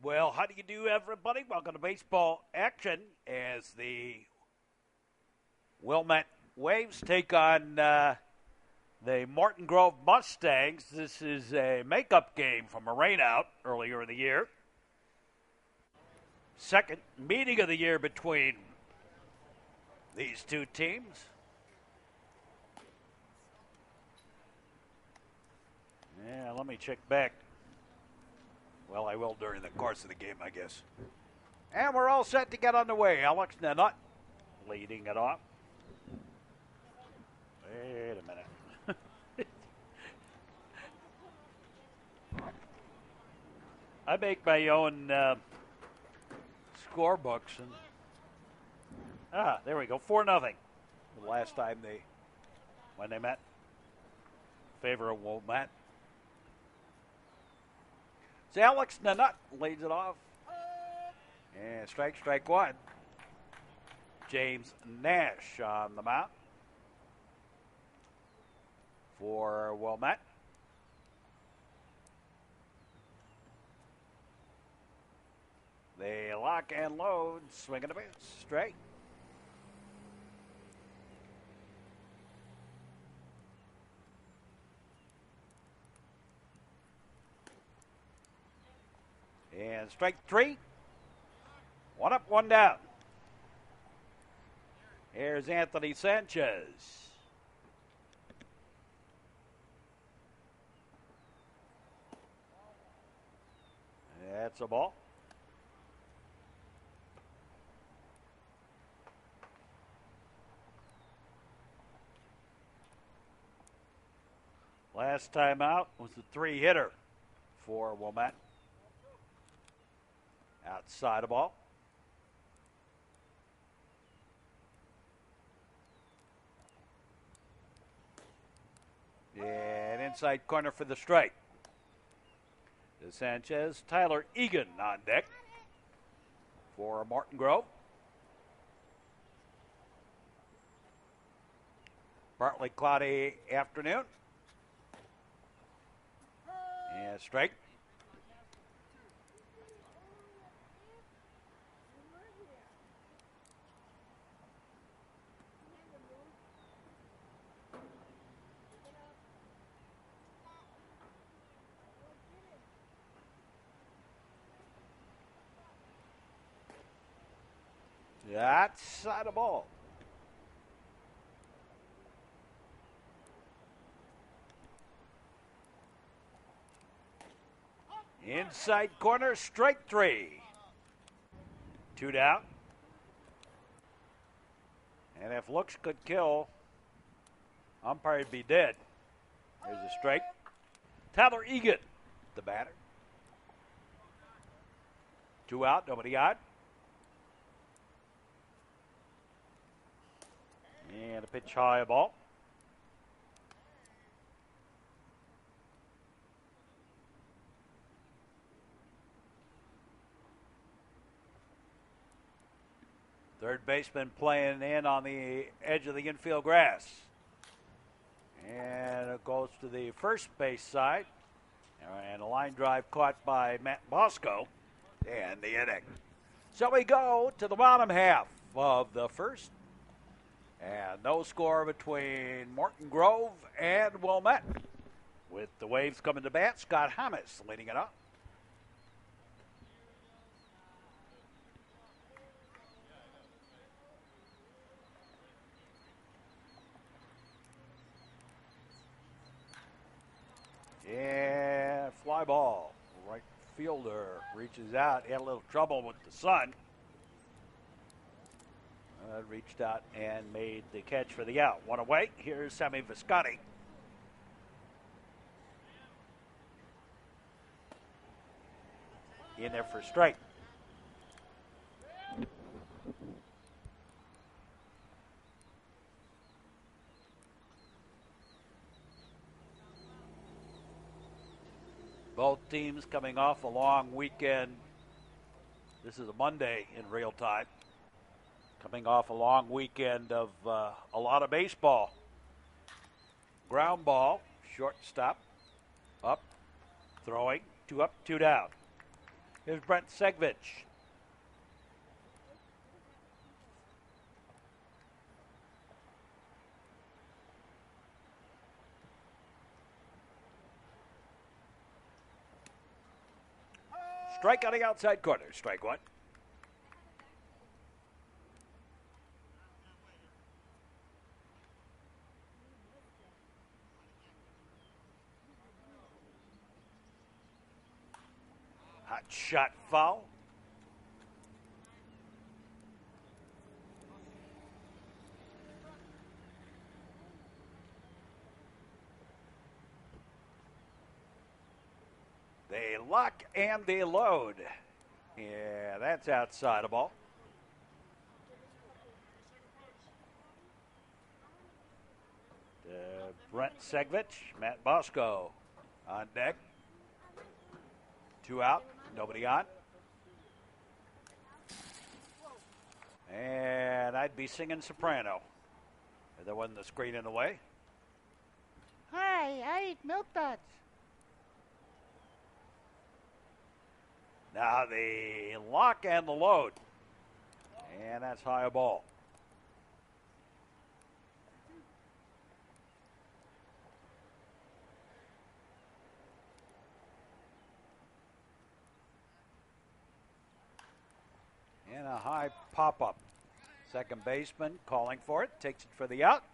Well, how do you do, everybody? Welcome to baseball action as the Wilmette Waves take on the Morton Grove Mustangs. This is a makeup game from a rainout earlier in the year. Second meeting of the year between these two teams. Yeah, let me check back. Well, I will during the course of the game, I guess. And we're all set to get underway. Alex Nanut leading it off. Wait a minute. I make my own scorebooks. And there we go. 4-0. The last time when they met. Favor of Wilmette. So Alex Nanut leads it off. And strike one. James Nash on the mound for Wilmette. They lock and load, swinging a bit straight. And strike three. One up, one down. Here's Anthony Sanchez. That's a ball. Last time out was the 3-hitter for Wilmette. Outside the ball. And inside corner for the strike. To Sanchez. Tyler Egan on deck for Morton Grove. Partly cloudy afternoon. And strike. Outside the ball. Inside corner, strike three. 2 down. And if looks could kill, umpire'd be dead. There's a strike. Tyler Egan, the batter. 2 out, nobody on. And a pitch high ball. Third baseman playing in on the edge of the infield grass. And it goes to the first base side. And a line drive caught by Matt Bosco. And the inning. So we go to the bottom half of the first. And no score between Morton Grove and Wilmette. With the Waves coming to bat, Scott Hamas leading it up. Yeah, fly ball. Right fielder reaches out, had a little trouble with the sun. Reached out and made the catch for the out. One away. Here's Sammy Viscotti. In there for strike. Both teams coming off a long weekend. This is a Monday in real time. Coming off a long weekend of a lot of baseball. Ground ball, shortstop, up, throwing, 2 up, 2 down. Here's Brent Segvich. Strike on the outside corner. Strike one. Hot shot foul. They lock and they load. Yeah, that's outside the ball. Brent Segvich, Matt Bosco on deck. 2 out, nobody on. And I'd be singing soprano if there wasn't a screen in the way. Hi, I eat milk duds. Now the lock and the load. And that's high ball. And a high pop-up. Second baseman calling for it. Takes it for the out.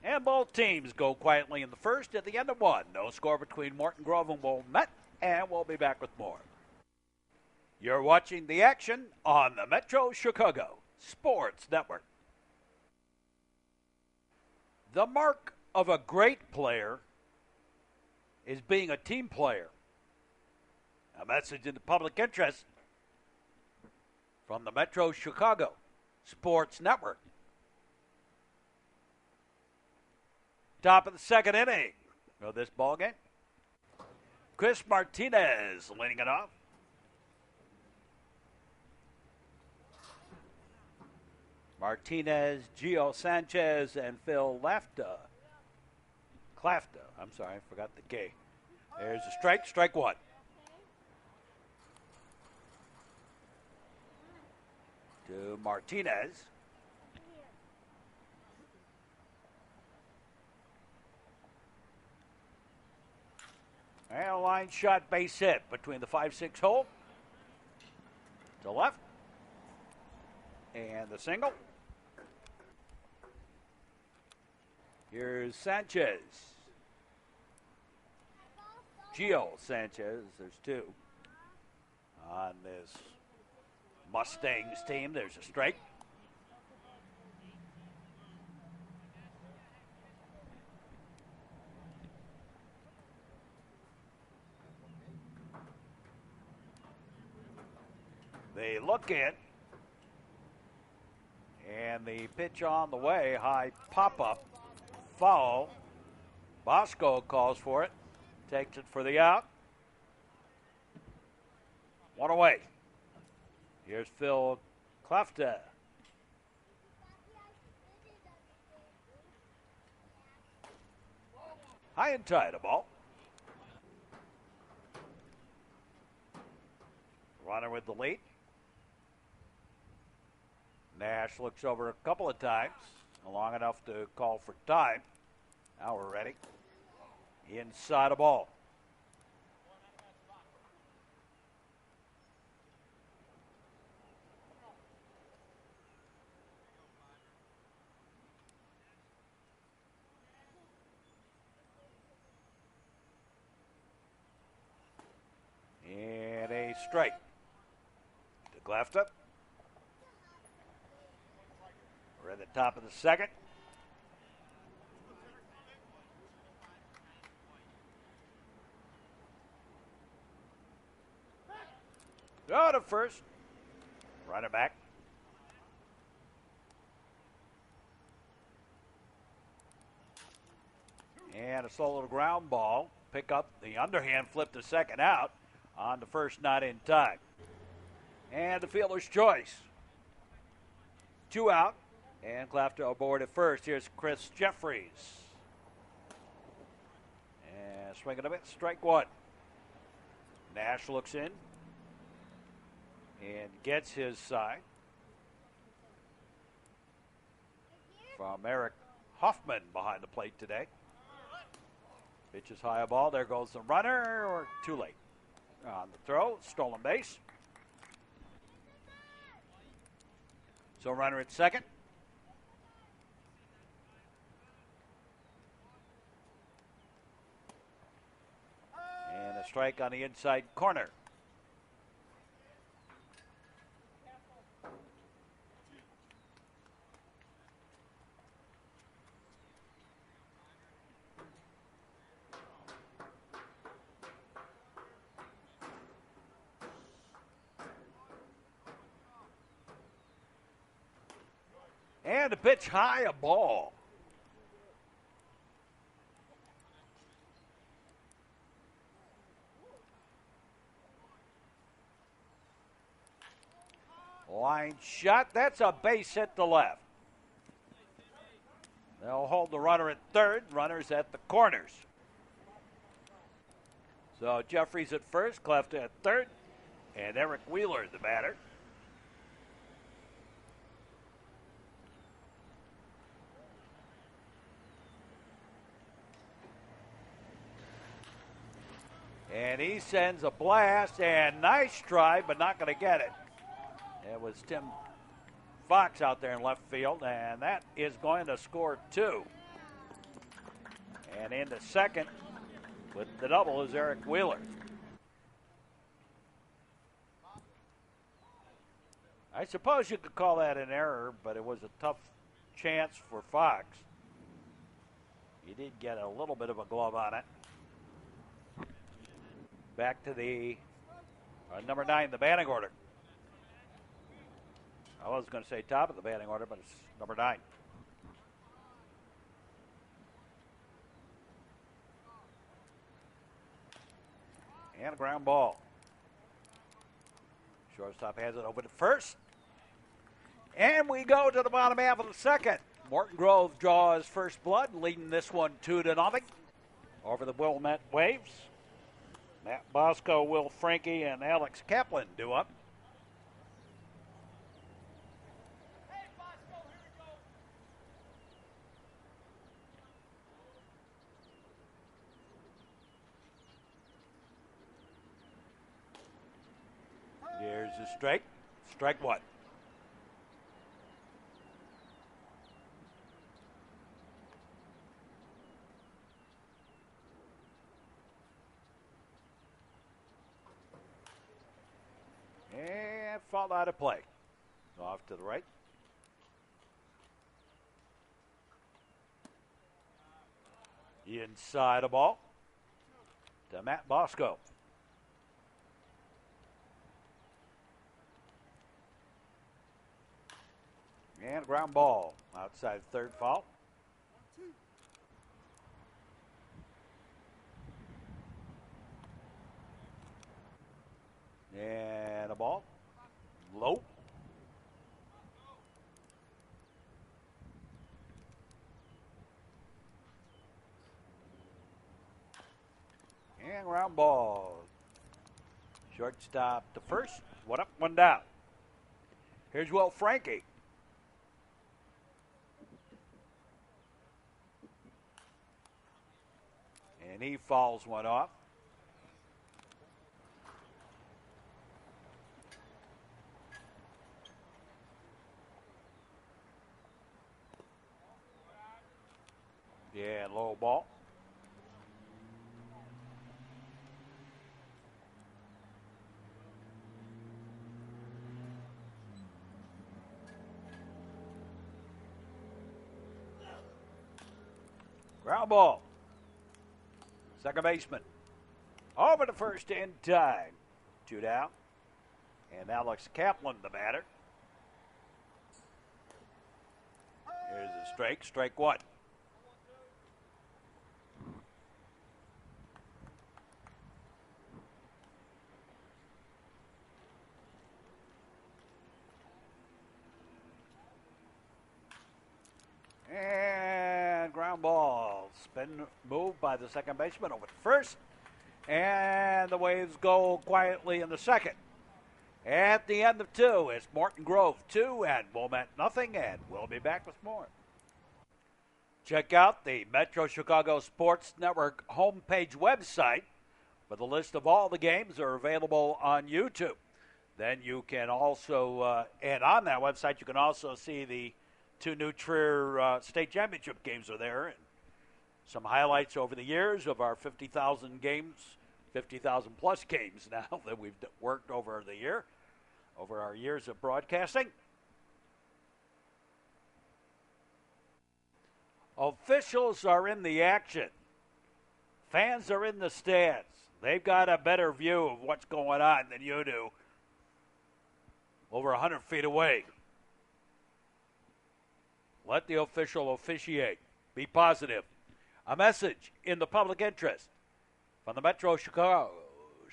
And both teams go quietly in the first at the end of one. No score between Morton Grove and Wilmette. And we'll be back with more. You're watching the action on the Metro Chicago Sports Network. The mark of a great player is being a team player. A message in the public interest from the Metro Chicago Sports Network. Top of the second inning of this ballgame. Chris Martinez leading it off. Martinez, Gio Sanchez, and Phil Clafta. I'm sorry, I forgot the K. There's a strike, strike one. To Martinez. And a line shot base hit between the 5-6 hole. To left. And the single. Here's Sanchez. Gio Sanchez, there's two. On this Mustangs team, there's a strike. They look in. And the pitch on the way, high pop-up, foul. Bosco calls for it, takes it for the out. One away. Here's Phil Clafta. High and tight, a ball. Runner with the lead. Nash looks over a couple of times, long enough to call for time. Now we're ready. Inside a ball. And a strike to Clafta. We're at the top of the second. Throw to first. Runner back. And a slow little ground ball. Pick up the underhand flip to second out on the first, not in time. And the fielder's choice. 2 out. And Clafta aboard at first. Here's Chris Jeffries. And swinging a bit, strike one. Nash looks in. and gets his side from Eric Hoffman behind the plate today. Pitches high a ball. There goes the runner, or too late on the throw. Stolen base. So runner at second. And a strike on the inside corner. And a pitch high, a ball. Line shot. That's a base hit to left. They'll hold the runner at third. Runners at the corners. So Jeffries at first, Cleft at third, and Eric Wheeler the batter. And he sends a blast, and nice try, but not going to get it. It was Tim Fox out there in left field, and that is going to score two. And into second with the double is Eric Wheeler. I suppose you could call that an error, but it was a tough chance for Fox. He did get a little bit of a glove on it. Back to the number 9, the batting order. I was going to say top of the batting order, but it's number 9. And a ground ball. Shortstop has it over to first. And we go to the bottom half of the second. Morton Grove draws first blood, leading this one 2-0 over the Wilmette Waves. Matt Bosco, Will Frankie, and Alex Kaplan do up. Here's a strike. Strike one. And fall out of play. Off to the right. Inside a ball to Matt Bosco. And ground ball outside third foul. And a ball. Low. And ground ball. Shortstop to first. One up, one down. Here's Will Frankie. And he fouls one off. Yeah, low ball. Ground ball. Second baseman. Over to first in time. 2 down. And Alex Kaplan, the batter. Here's a strike. Strike one. And ground ball. Spin move by the second baseman over to first. And the Waves go quietly in the second. At the end of 2, it's Morton Grove 2 and Wilmette nothing, and we'll be back with more. Check out the Metro Chicago Sports Network homepage website for the list of all the games that are available on YouTube. Then you can also, and on that website, you can also see the 2 new Trier State Championship games are there, and some highlights over the years of our 50,000 games, 50,000 plus games now that we've worked over the year, over our years of broadcasting. Officials are in the action. Fans are in the stands. They've got a better view of what's going on than you do over 100 feet away. Let the official officiate. Be positive. A message in the public interest from the Metro Chicago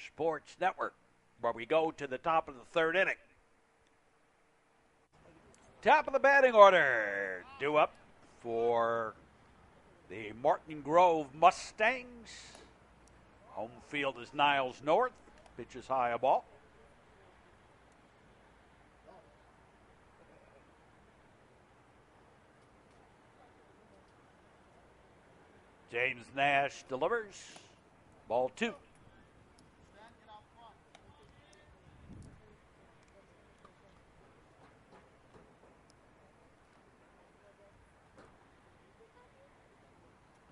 Sports Network, where we go to the top of the 3rd inning. Top of the batting order. Due up for the Morton Grove Mustangs. Home field is Niles North. Pitches high a ball. James Nash delivers. Ball 2.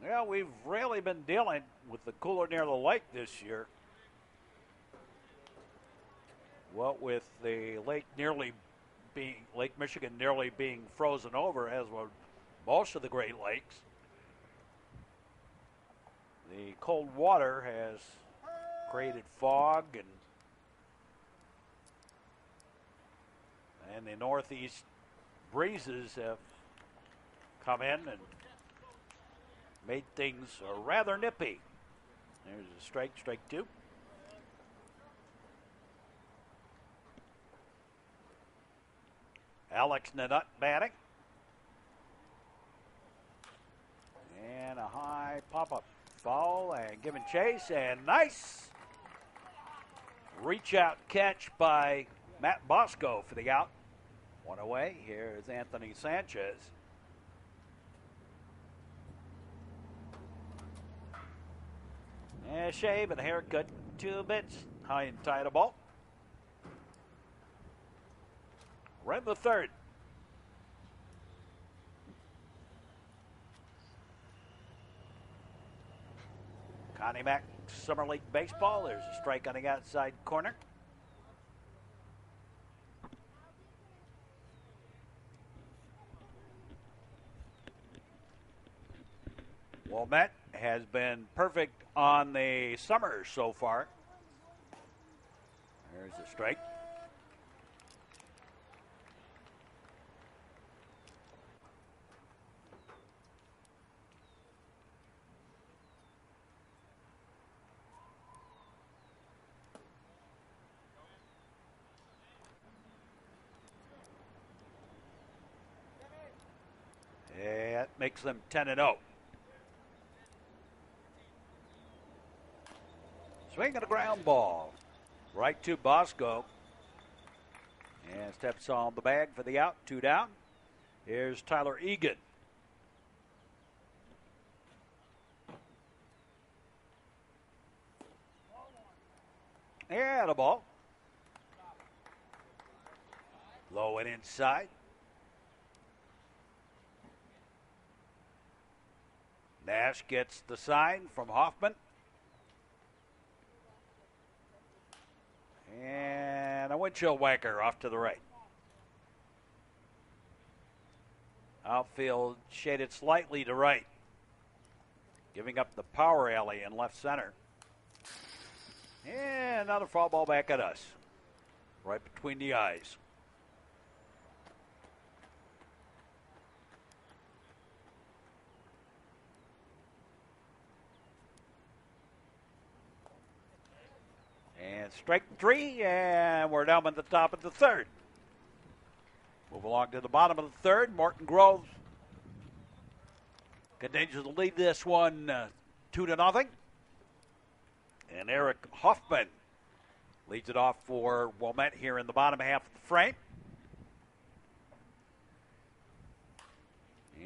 Well, we've really been dealing with the cooler near the lake this year. What with the Lake Michigan nearly being frozen over, as were most of the Great Lakes. The cold water has created fog, and the northeast breezes have come in and made things rather nippy. There's a strike 2. Alex Nanut batting. And a high pop-up foul and giving chase, and nice reach-out catch by Matt Bosco for the out. One away. Here's Anthony Sanchez. And a shave and a haircut, 2 bits. High and tight a ball. We're in the 3rd. Connie Mack, Summer League Baseball. There's a strike on the outside corner. Wilmette has been perfect on the summer so far. There's a strike. That makes them 10-0. Swinging a ground ball. Right to Bosco. And steps on the bag for the out. 2 down. Here's Tyler Egan. And a ball. Low and inside. Nash gets the sign from Hoffman. And a windshield whacker off to the right. Outfield shaded slightly to right. Giving up the power alley in left center. And another foul ball back at us. Right between the eyes. And strike 3, and we're down at the top of the 3rd. Move along to the bottom of the 3rd. Morton Grove continues to lead this one 2-0. And Eric Hoffman Leads it off for Wilmette here in the bottom half of the frame.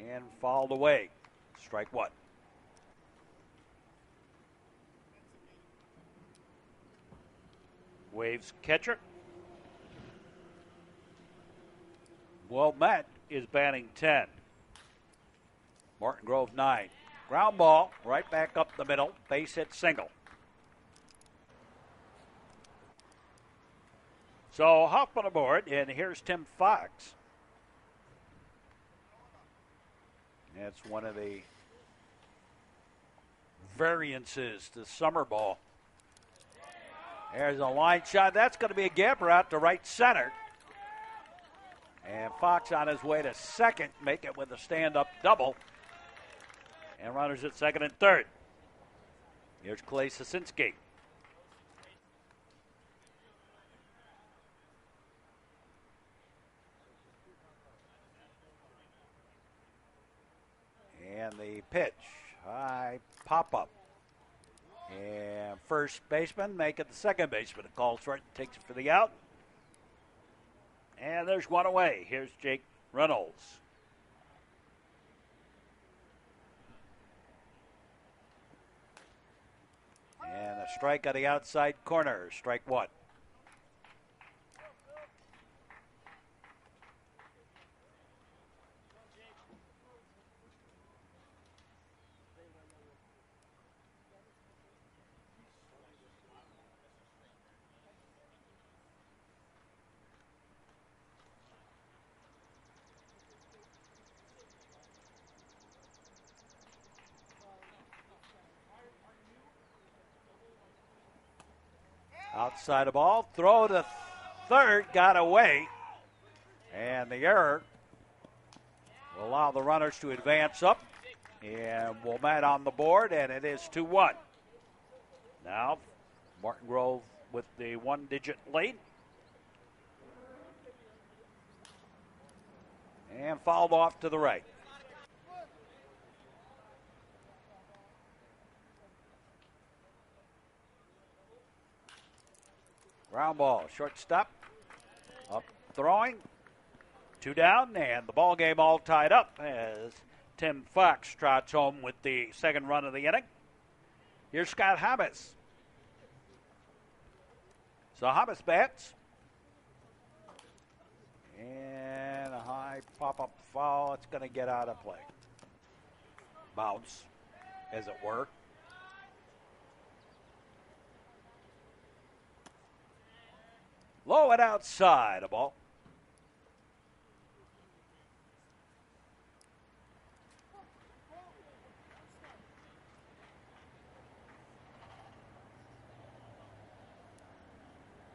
And fouled away. Strike one. Waves catcher. Wilmette is batting 10. Morton Grove 9. Ground ball right back up the middle. Base hit single. So Hoffman aboard, and here's Tim Fox. That's one of the variances to summer ball. There's a line shot. That's going to be a gapper out to right center. And Fox on his way to second, make it with a stand-up double. And runners at second and third. Here's Clay Sosinski. And the pitch, high pop-up. And first baseman make it the second baseman. It calls for it, takes it for the out. And there's one away. Here's Jake Reynolds. And a strike on the outside corner. Strike one. Outside the ball, throw to third, got away. And the error will allow the runners to advance up. And Wilmette on the board, and it is 2-1. Now, Morton Grove with the one-digit lead. And fouled off to the right. Ground ball, shortstop, up throwing, 2 down, and the ball game all tied up as Tim Fox trots home with the second run of the inning. Here's Scott Hamas. So Hamas bats. And a high pop-up foul. It's going to get out of play. Bounce, as it were. Low and outside, a ball.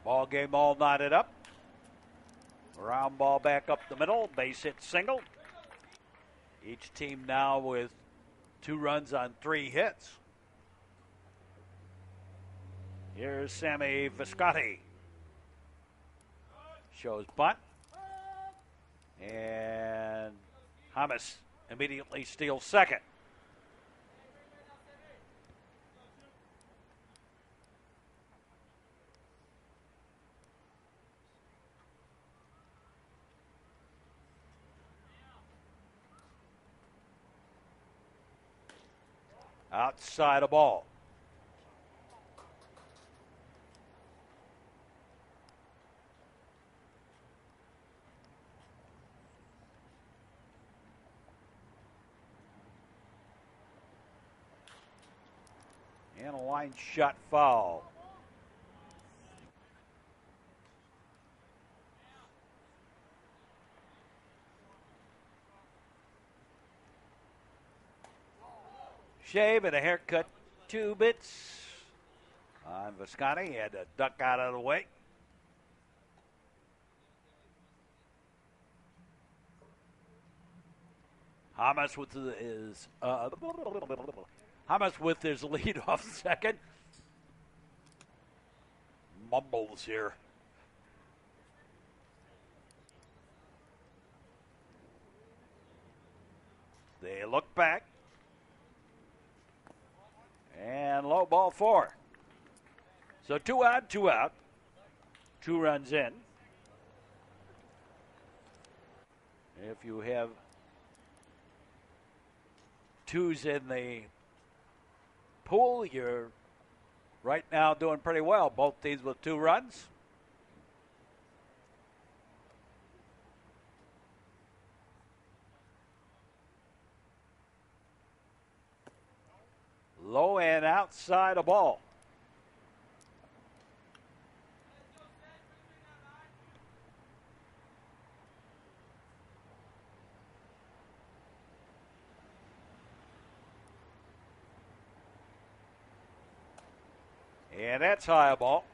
Ball game all knotted up. Round ball back up the middle. Base hit single. Each team now with 2 runs on 3 hits. Here's Sammy Viscotti. Shows bunt. And Hamas immediately steals second. Outside a ball. And a line shot foul. Shave and a haircut, 2 bits on Viscotti. He had to duck out of the way. Hamas with his Hamas with his lead off second. Mumbles here. They look back. And low ball 4. So 2 out, 2 out. 2 runs in. If you have 2s in the pool, you're right now doing pretty well. Both teams with 2 runs. Low and outside a ball. And that's high a ball.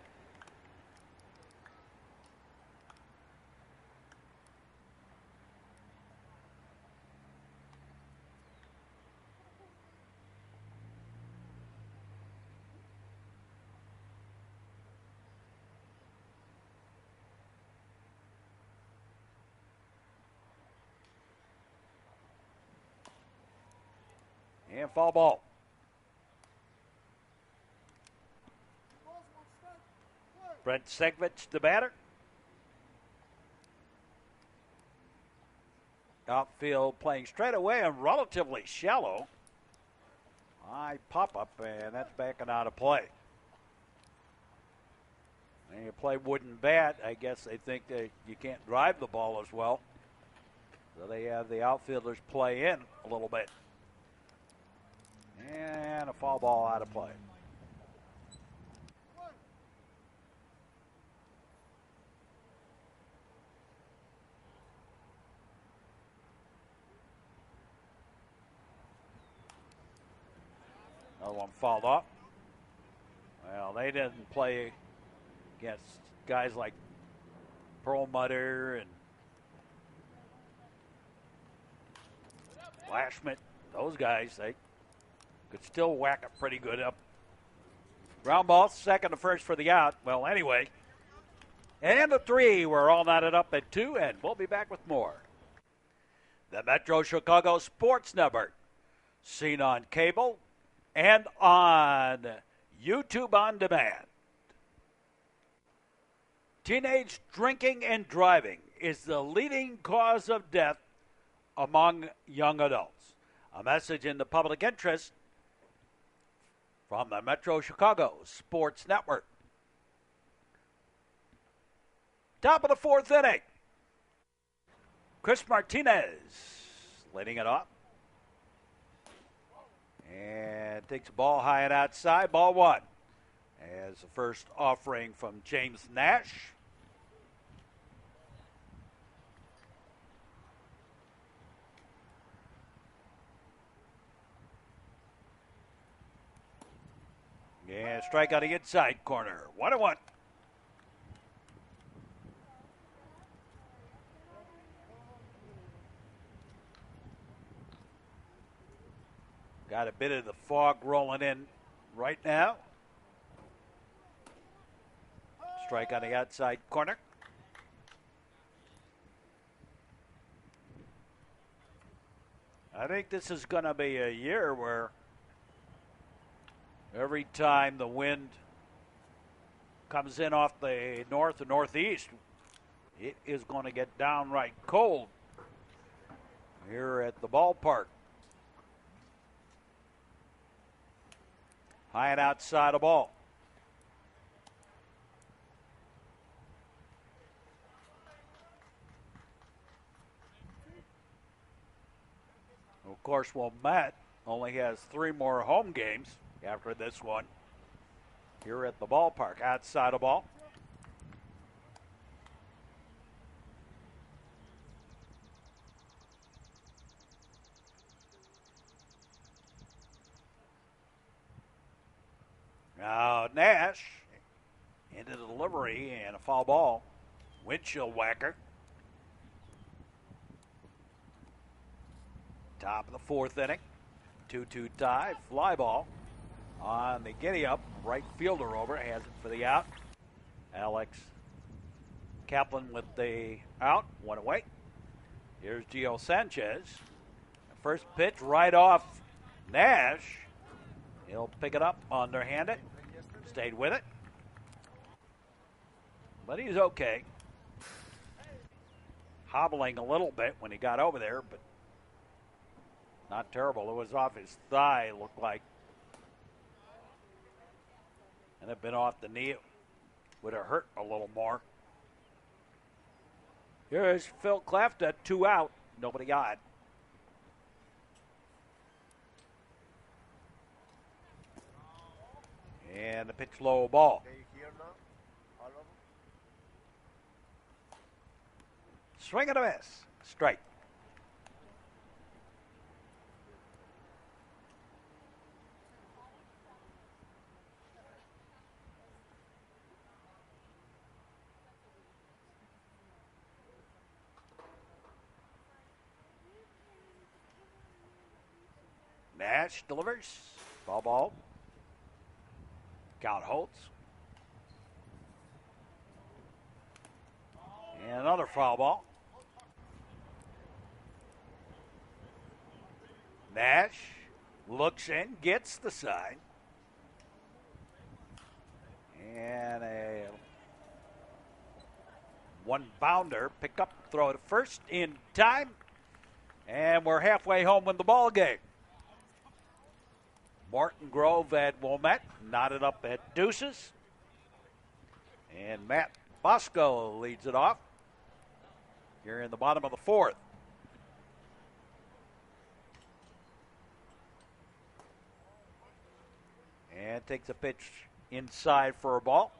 And foul ball. Brent Segvich, the batter. Outfield playing straight away and relatively shallow. High pop-up, and that's backing out of play. And you play wooden bat, I guess they think that you can't drive the ball as well. So they have the outfielders play in a little bit. And a foul ball out of play. Another one fouled off. Well, they didn't play against guys like Perlmutter and Flashman. Those guys, they could still whack it pretty good up. Ground ball, second to first for the out. Well, anyway, and the 3. We're all knotted up at 2, and we'll be back with more. The Metro Chicago Sports Network, seen on cable and on YouTube on demand. Teenage drinking and driving is the leading cause of death among young adults. A message in the public interest from the Metro Chicago Sports Network. Top of the 4th inning. Chris Martinez leading it off. And takes the ball high and outside. Ball 1. As the first offering from James Nash. And strike on the inside corner. 1-1. Got a bit of the fog rolling in right now. Strike on the outside corner. I think this is going to be a year where every time the wind comes in off the north and northeast, it is going to get downright cold here at the ballpark. High and outside a ball. Of course, Wilmette only has 3 more home games after this one here at the ballpark. Outside a ball. Now Nash into the delivery and a foul ball. Windshield whacker. Top of the 4th inning. 2-2 tie. Fly ball on the giddy up. Right fielder over. Has it for the out. Alex Kaplan with the out. 1 away. Here's Gio Sanchez. First pitch right off Nash. He'll pick it up, underhand it. Stayed with it. But he's okay. Hobbling a little bit when he got over there, but not terrible. It was off his thigh, it looked like. And it had been off the knee, it would have hurt a little more. Here's Phil Clefta, 2 out, nobody got. And the pitch low ball. Swing and a miss. Strike. Nash delivers. Ball. Count holds. And another foul ball. Nash looks in, gets the side. And a one bounder. Pick up, throw to first in time. And we're halfway home in the ball game. Morton Grove at Wilmette, knotted up at deuces. And Matt Bosco leads it off here in the bottom of the fourth. And takes a pitch inside for a ball.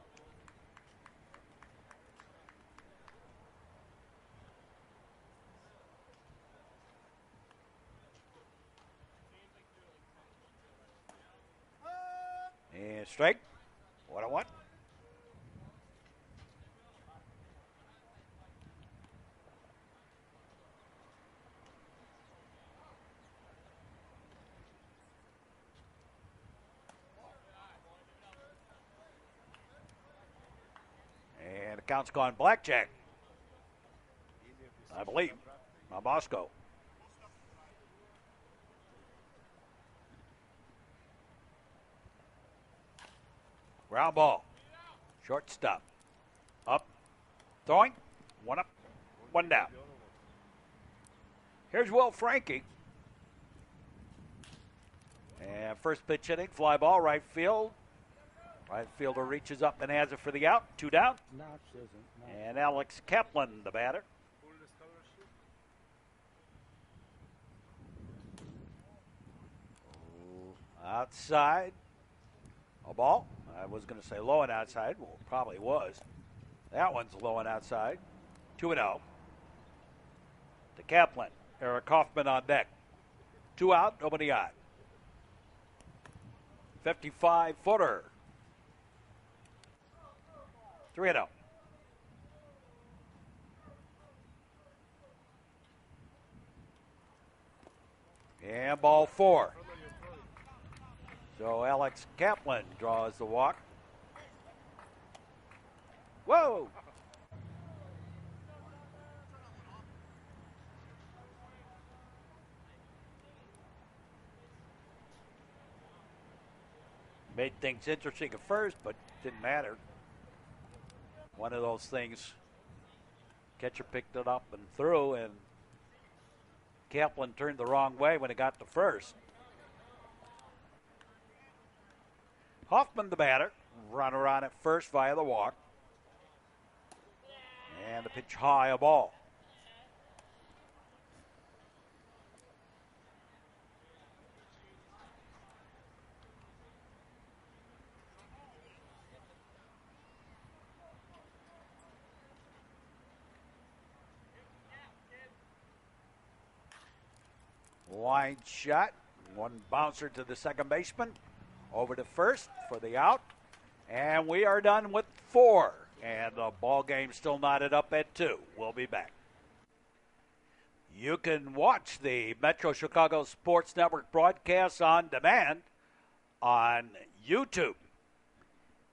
And strike. 1-1. And the count's gone blackjack, I believe, by Bosco. Ground ball. Shortstop. Up. Throwing. 1 up, 1 down. Here's Will Frankie. And first pitch inning, fly ball, right field. Right fielder reaches up and has it for the out. 2 down. No, she isn't. No. And Alex Kaplan, the batter. Outside. A ball. I was going to say low and outside. Well, it probably was. That one's low and outside. 2-0. To Kaplan. Eric Hoffman on deck. 2 out, nobody on. 55-footer. 3-0. And ball 4. So Alex Kaplan draws the walk. Whoa! Made things interesting at first, but didn't matter. One of those things, catcher picked it up and threw, and Kaplan turned the wrong way when it got to first. Hoffman, the batter, runner on at first via the walk. And the pitch high, a ball. Line shot, one bouncer to the second baseman. Over to first for the out. And we are done with 4. And the ball game still knotted up at 2. We'll be back. You can watch the Metro Chicago Sports Network broadcasts on demand on YouTube.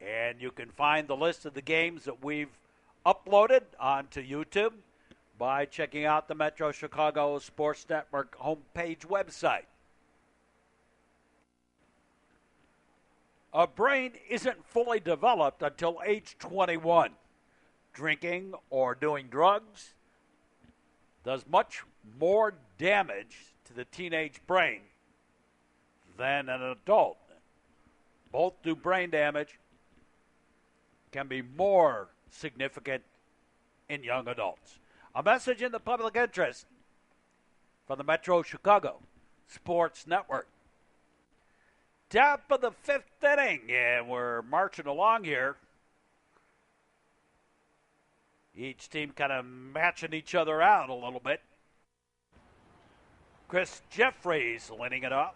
And you can find the list of the games that we've uploaded onto YouTube by checking out the Metro Chicago Sports Network homepage website. A brain isn't fully developed until age 21. drinking or doing drugs does much more damage to the teenage brain than an adult. Both do brain damage, can be more significant in young adults. A message in the public interest from the Metro Chicago Sports Network. Top of the fifth inning, and we're marching along here. Each team kind of matching each other out a little bit. Chris Jeffries leading it off.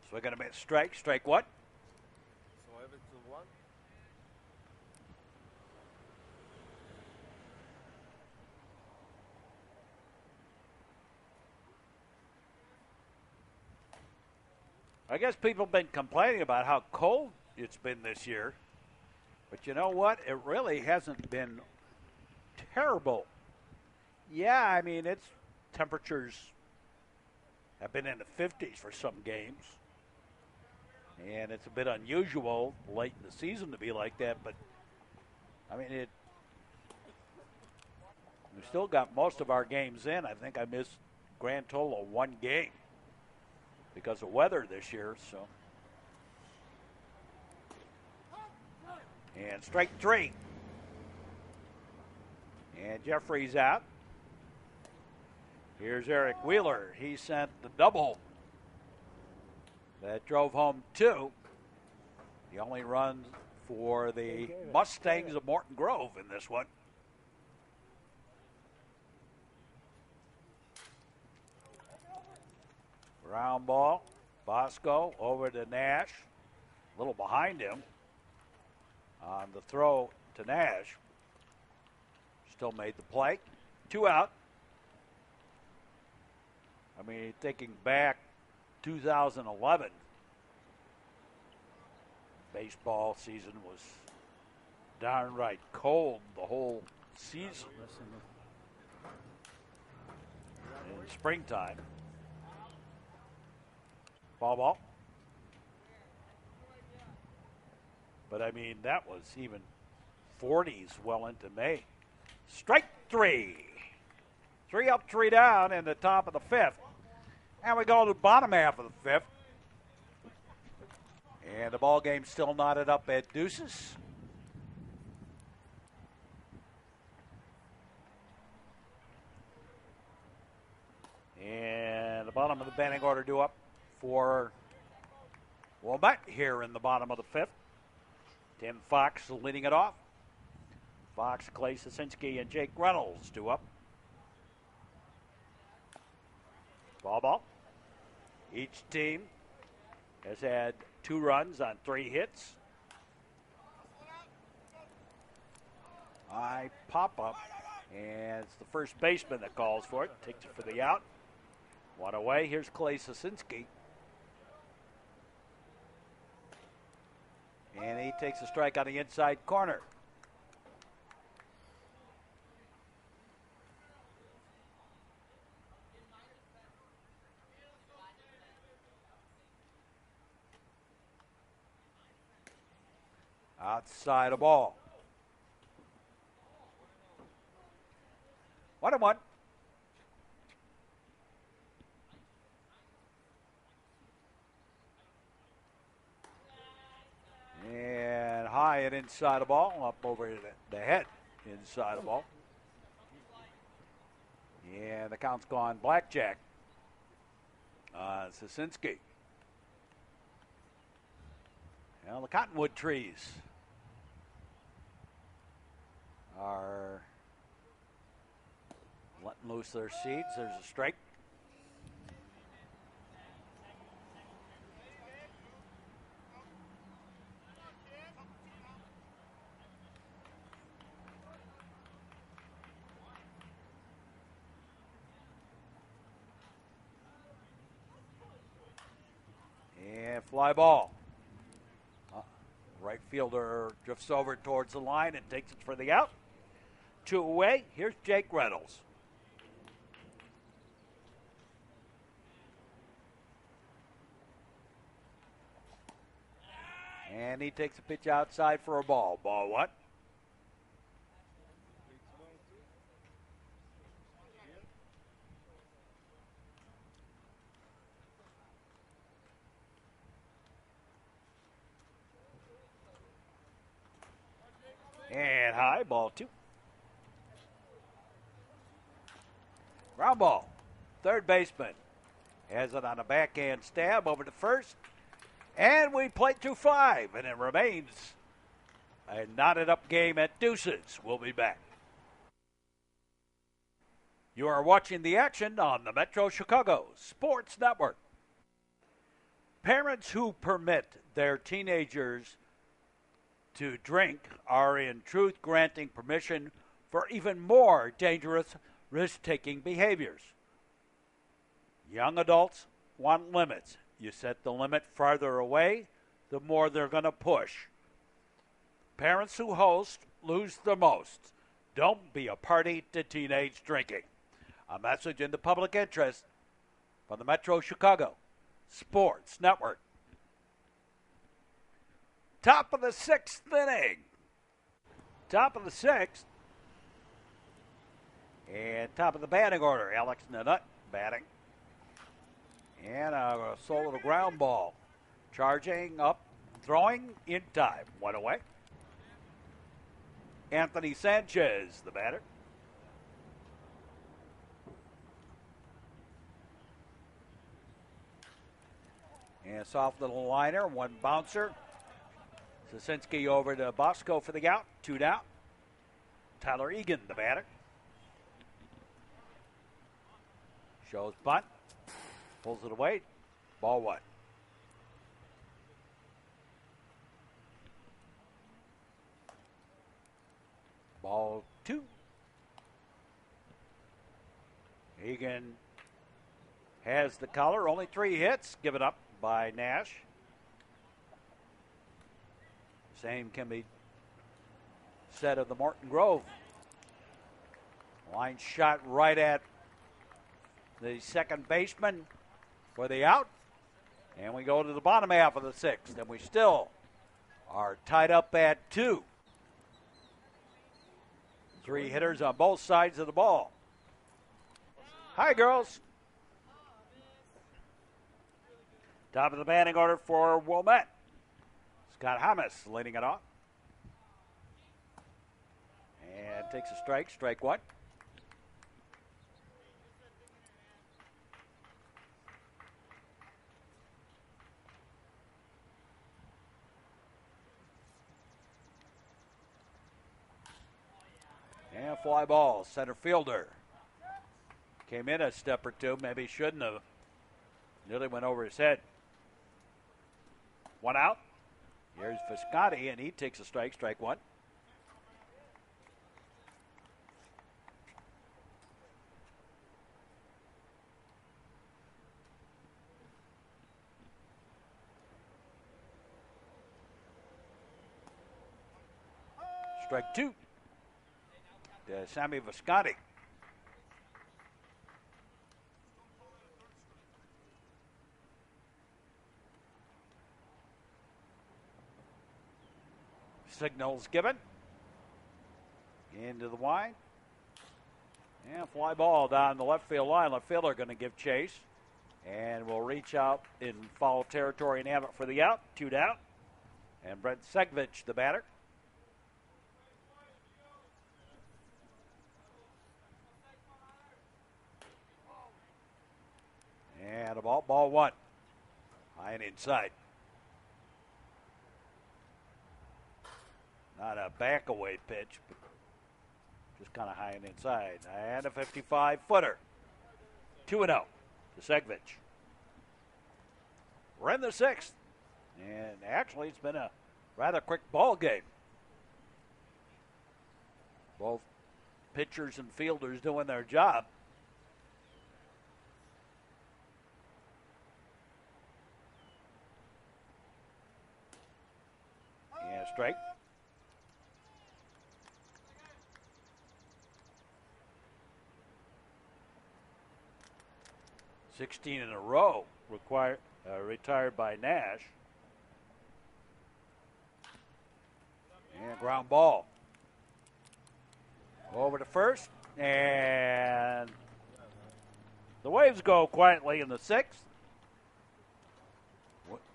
So we're going to make strike. Strike what? So every 2-1. I guess people have been complaining about how cold it's been this year. But you know what? It really hasn't been terrible. Yeah, I mean, it's temperatures have been in the 50s for some games. And it's a bit unusual late in the season to be like that. But, I mean, we still got most of our games in. I think I missed grand total of one game because of weather this year. So, and strike three. And Jeffrey's out. Here's Eric Wheeler. He sent the double that drove home two. The only run for the Mustangs of Morton Grove in this one. Ground ball. Bosco over to Nash. A little behind him on the throw to Nash. Still made the play. 2 out. I mean, thinking back 2011, baseball season was darn right cold the whole season in springtime. Ball. But I mean, that was even 40s well into May. Strike three. 3 up, 3 down in the top of the fifth. And we go to the bottom half of the fifth. And the ball game's still knotted up at deuces. And the bottom of the batting order due up for Wilmette here in the bottom of the fifth. Tim Fox leading it off. Fox, Clay Sasinski, and Jake Reynolds due up. Ball. Each team has had 2 runs on 3 hits. High pop up, and it's the first baseman that calls for it. Takes it for the out. 1 away. Here's Clay Sasinski. And he takes a strike on the inside corner. Outside of ball. 1-1. And high and inside of ball, up over the head, inside of ball. And the count's gone blackjack on Sasinski. Well, the cottonwood trees are letting loose their seeds. There's a strike. And fly ball. Right fielder drifts over towards the line and takes it for the out. 2 away. Here's Jake Reynolds. And he takes a pitch outside for a ball. Ball one. And high, ball two. Ground ball. Third baseman has it on a backhand stab over to first. And we play through five, and it remains a knotted up game at deuces. We'll be back. You are watching the action on the Metro Chicago Sports Network. Parents who permit their teenagers to drink are in truth granting permission for even more dangerous, risk-taking behaviors. Young adults want limits. You set the limit farther away, the more they're going to push. Parents who host lose the most. Don't be a party to teenage drinking. A message in the public interest from the Metro Chicago Sports Network. Top of the sixth inning. Top of the sixth. And top of the batting order. Alex Nanut batting. And a solo to ground ball. Charging up, throwing in time. One away. Anthony Sanchez, the batter. And a soft little liner, one bouncer. Sasinski over to Bosco for the out. Two down. Tyler Egan, the batter. Shows bunt. Pulls it away. Ball one. Ball two. Egan has the collar. Only 3 hits given up by Nash. Same can be said of the Morton Grove. Line shot right at the second baseman for the out. And we go to the bottom half of the sixth. And we still are tied up at 2. 3 hitters on both sides of the ball. Hi, girls. Top of the batting order for Wilmette. Scott Hamas leading it off. And takes a strike, strike one. And fly ball, center fielder. Came in a step or two, maybe shouldn't have. Nearly went over his head. One out. Here's Visconti, and he takes a strike, strike one. Strike two. To Sammy Visconti. Signals given. Into the wide. And fly ball down the left field line. Left fielder going to give chase. And will reach out in foul territory and have it for the out. 2 down. And Brent Segvich, the batter. And a ball one. High and inside. Not a back away pitch, but just kind of high and inside. And a 55-footer. 2-0 to Segvich. We're in the sixth. And actually, it's been a rather quick ball game. Both pitchers and fielders doing their job. And strike. 16 in a row retired by Nash. ground ball. Over to first, and the Waves go quietly in the sixth.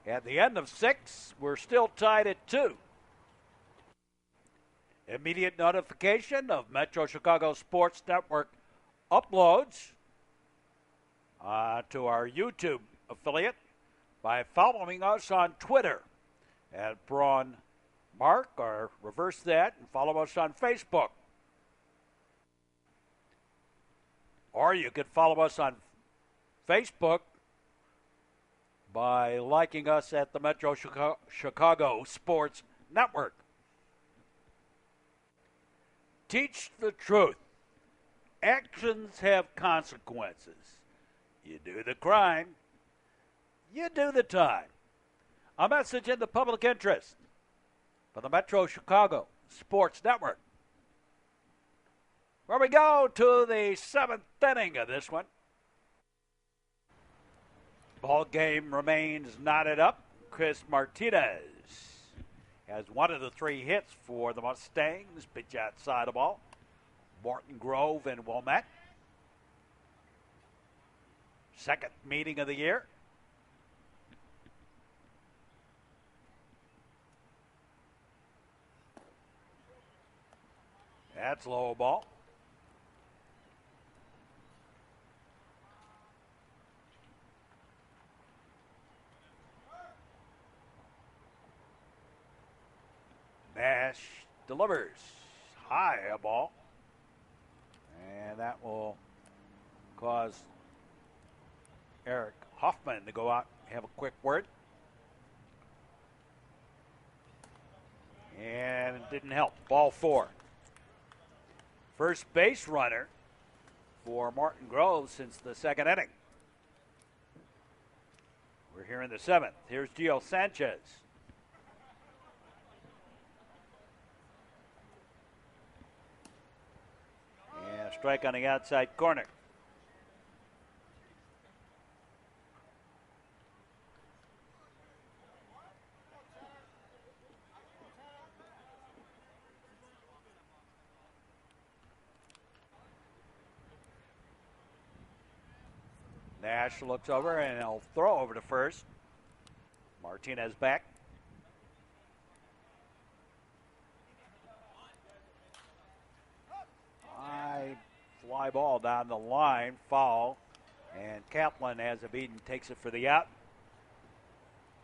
At the end of six, we're still tied at 2. Immediate notification of Metro Chicago Sports Network uploads to our YouTube affiliate by following us on Twitter at Braun Mark, or reverse that and follow us on Facebook. Or you could follow us on Facebook by liking us at the Metro Chicago Sports Network. Teach the truth. Actions have consequences. You do the crime, you do the time. A message in the public interest for the Metro Chicago Sports Network. Where we go to the 7th inning of this one. Ball game remains knotted up. Chris Martinez has one of the 3 hits for the Mustangs. Pitch outside the ball. Morton Grove and Wilmette. Second meeting of the year. That's low ball. Nash delivers. High a ball. And that will cause Eric Hoffman to go out and have a quick word. And it didn't help. Ball 4. First base runner for Morton Grove since the second inning. We're here in the 7th. Here's Gio Sanchez. And a strike on the outside corner. Nash looks over and he'll throw over to first. Martinez back. High fly ball down the line, foul, and Kaplan, as of Eden, takes it for the out.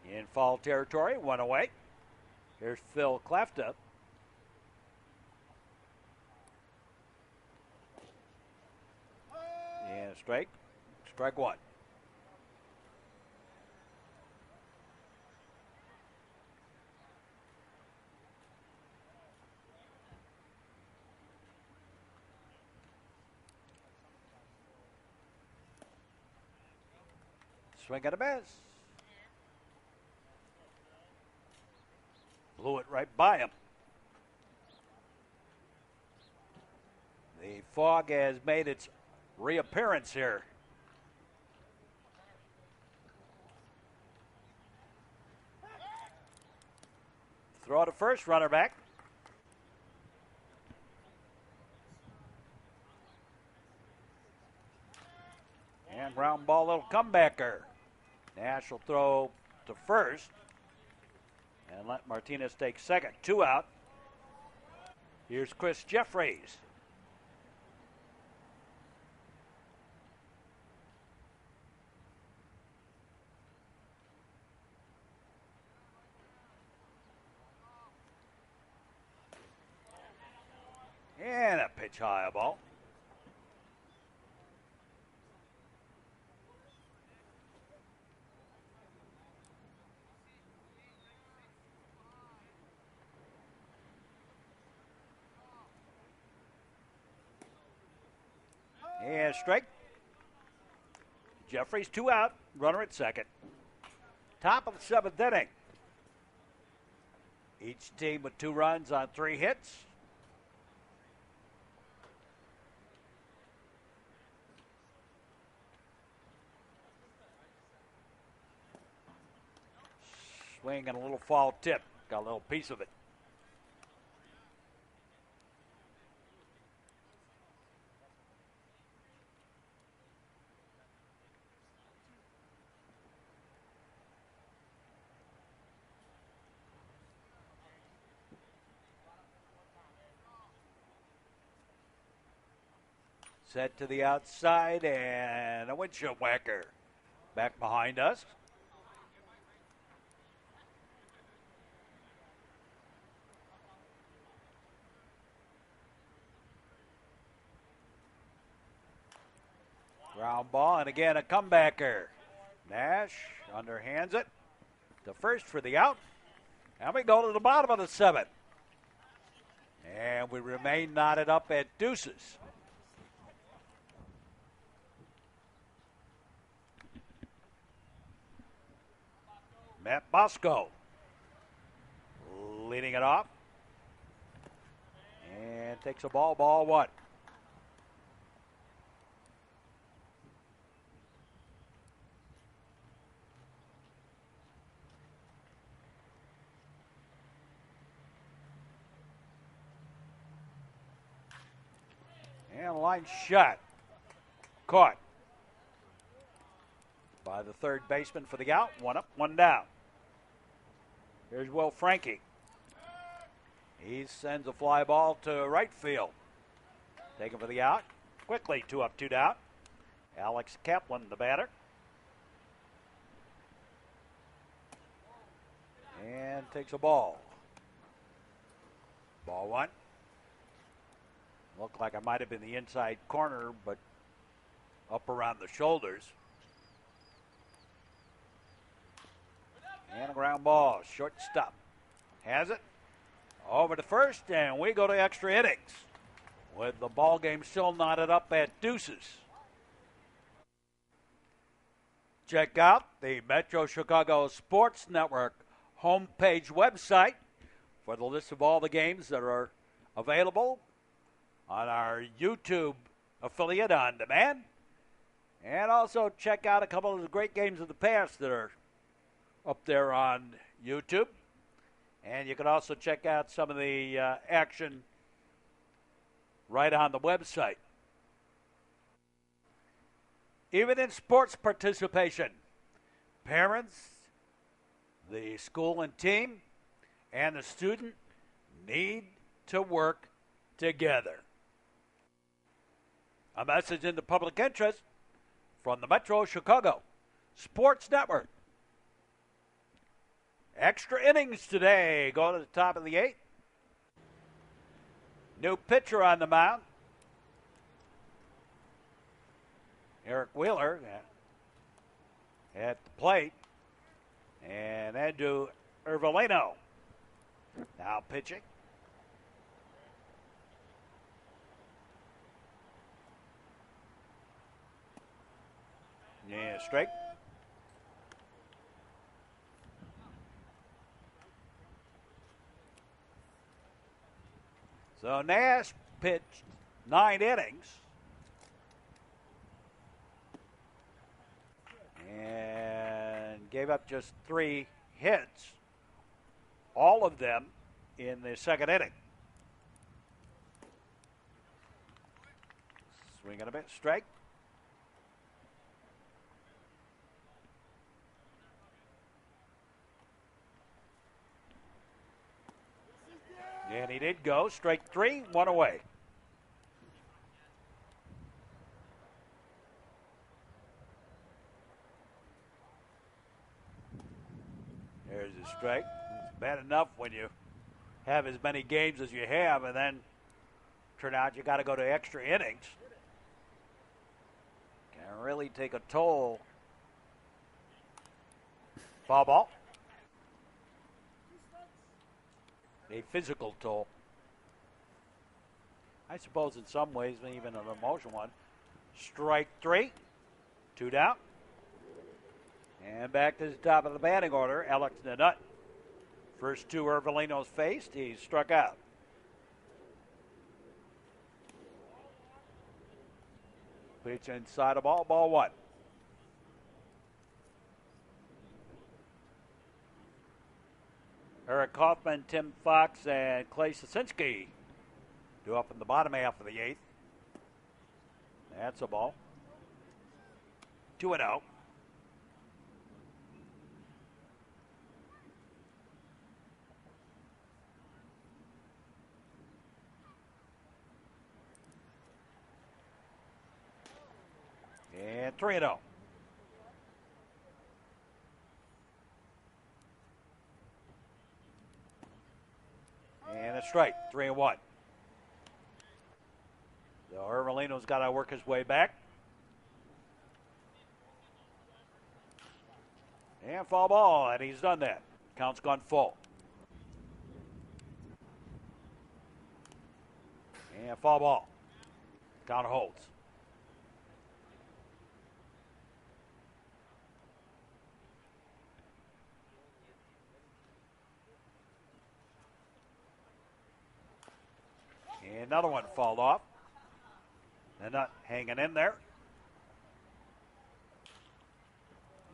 In foul territory, 1 away. Here's Phil Klefta. And strike. Strike 1. Swing and a miss. Blew it right by him. The fog has made its reappearance here. Throw to first, runner back. And ground ball, little comebacker. Nash will throw to first and let Martinez take second. 2 out. Here's Chris Jeffries. And a pitch high a ball. And strike. Jeffries 2 out, runner at second. Top of the 7th inning. Each team with 2 runs on 3 hits. Swing and a little foul tip. Got a little piece of it. Set to the outside and a windshield whacker back behind us. Ground ball, and again a comebacker. Nash underhands it to first for the out. And we go to the bottom of the 7th. And we remain knotted up at deuces. Matt Bosco leading it off. And takes a ball 1. And line shot. Caught by the third baseman for the out. 1 up, 1 down. Here's Will Frankie. He sends a fly ball to right field. Taken for the out. Quickly 2 up, 2 down. Alex Kaplan, the batter. And takes a ball. Ball 1. Looked like it might have been the inside corner, but up around the shoulders. And a ground ball, shortstop. Has it. Over to first, and we go to extra innings with the ball game still knotted up at deuces. Check out the Metro Chicago Sports Network homepage website for the list of all the games that are available on our YouTube affiliate on demand. And also check out a couple of the great games of the past that are up there on YouTube. And you can also check out some of the action right on the website. Even in sports participation, parents, the school and team, and the student need to work together. A message in the public interest from the Metro Chicago Sports Network. Extra innings today. Go to the top of the 8th. New pitcher on the mound. Eric Wheeler at the plate. And Andrew Ervelino now pitching. Yeah, straight. So Nash pitched 9 innings. And gave up just 3 hits. All of them in the 2nd inning. Swing and a bit, strike. And he did go. Strike 3, 1 away. There's a strike. It's bad enough when you have as many games as you have and then turn out you got to go to extra innings. Can really take a toll. Foul ball. A physical toll. I suppose in some ways, even an emotional one. Strike 3, 2 down. And back to the top of the batting order, Alex Nanut. First 2 Ervelinos faced, he struck out. Pitch inside a ball 1. Eric Kaufman, Tim Fox, and Clay Sosinski do up in the bottom half of the 8th. That's a ball. 2-0. 3-0. And a strike, 3-1. So Irvelino's got to work his way back. And foul ball, and he's done that. Count's gone full. And foul ball. Count holds. And another one fouled off. They're not hanging in there.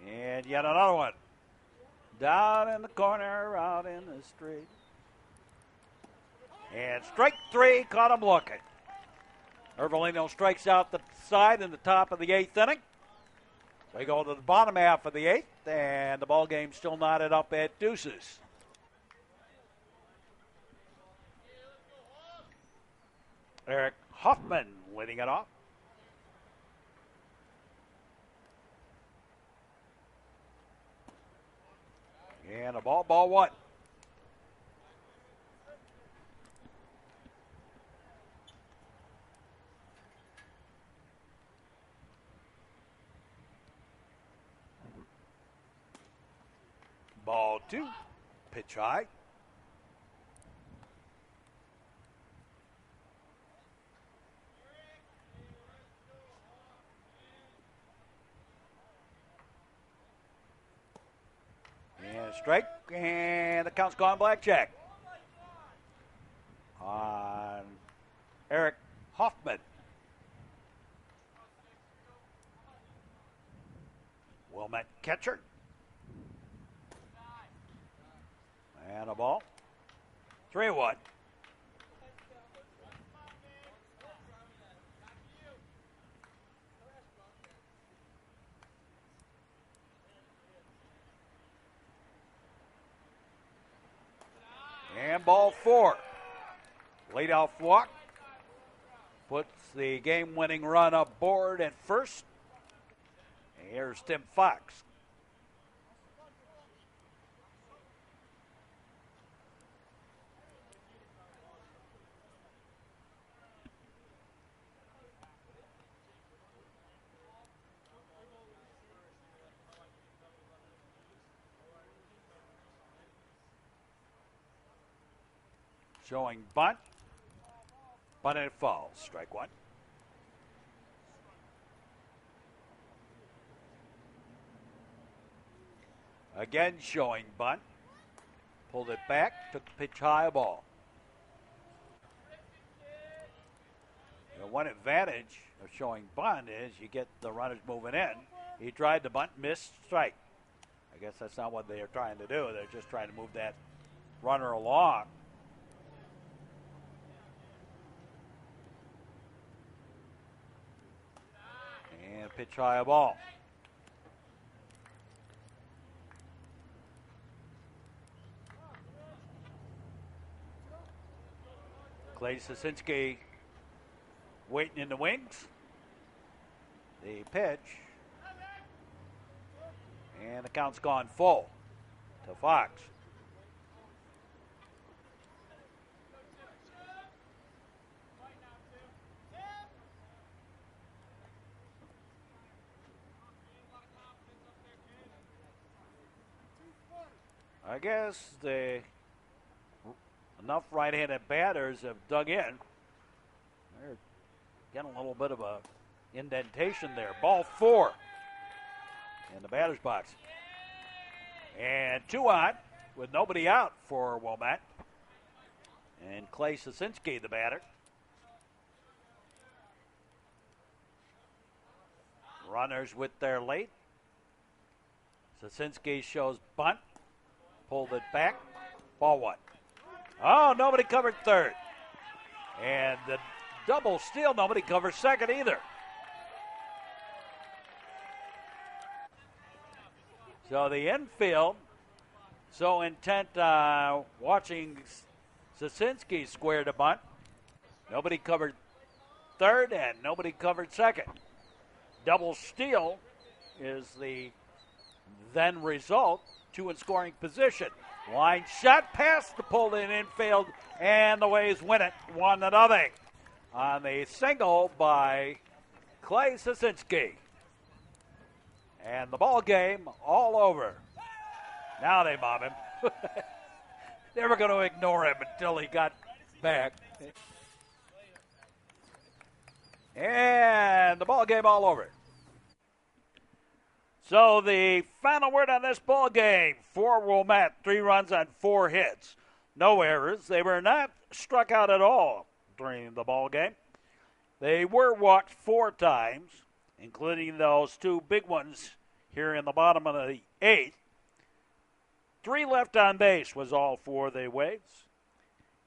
And yet another one. Down in the corner, out in the street. And strike 3, caught him looking. Irvelino strikes out the side in the top of the 8th inning. We go to the bottom half of the 8th, and the ball game's still knotted up at deuces. Eric Hoffman leading it off. And a ball 1. Ball 2, pitch high. And a strike, and the count's gone blackjack on Eric Hoffman. Wilmette catcher. And a ball. 3-1. And ball 4. Leadoff walk. Puts the game-winning run aboard at first. And here's Tim Fox. Showing bunt. Bunt and it falls. Strike 1. Again showing bunt. Pulled it back. Took the pitch high, ball. The one advantage of showing bunt is you get the runners moving in. He tried to bunt, missed, strike. I guess that's not what they're trying to do. They're just trying to move that runner along. And pitch high, a ball. Clay Sasinski waiting in the wings. The pitch. And the count's gone full to Fox. I guess enough right-handed batters have dug in. They're getting a little bit of a indentation there. Ball 4 in the batter's box. And 2 on with nobody out for Wilmette. And Clay Sasinski, the batter. Runners with their late. Sasinski shows bunt. Pulled it back. Ball 1. Oh, nobody covered third. And the double steal, nobody covered second either. So the infield, so intent watching Sasinski square to bunt. Nobody covered third and nobody covered second. double steal is the then result. 2 in scoring position. Line shot past the pulled-in infield, and the Waves win it 1-0 on the single by Clay Sasinski. And the ball game all over. Now they mob him. They were going to ignore him until he got back. And the ball game all over. So the final word on this ball game for Wilmette, 3 runs on 4 hits. No errors. They were not struck out at all during the ball game. They were walked 4 times, including those 2 big ones here in the bottom of the 8th. 3 left on base was all for the Waves,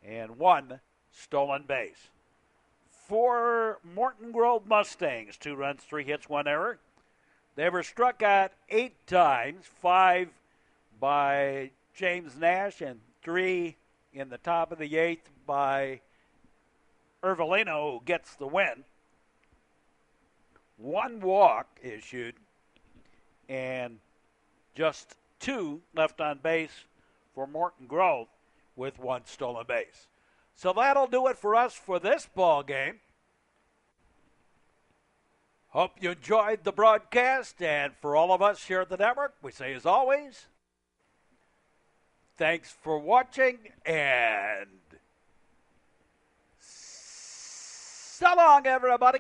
and 1 stolen base. For Morton Grove Mustangs, 2 runs, 3 hits, 1 error. They were struck out 8 times, 5 by James Nash and 3 in the top of the 8th by Ervelino, who gets the win. 1 walk issued and just 2 left on base for Morton Grove with 1 stolen base. So that'll do it for us for this ball game. Hope you enjoyed the broadcast, and for all of us here at the network, we say as always, thanks for watching, and so long, everybody.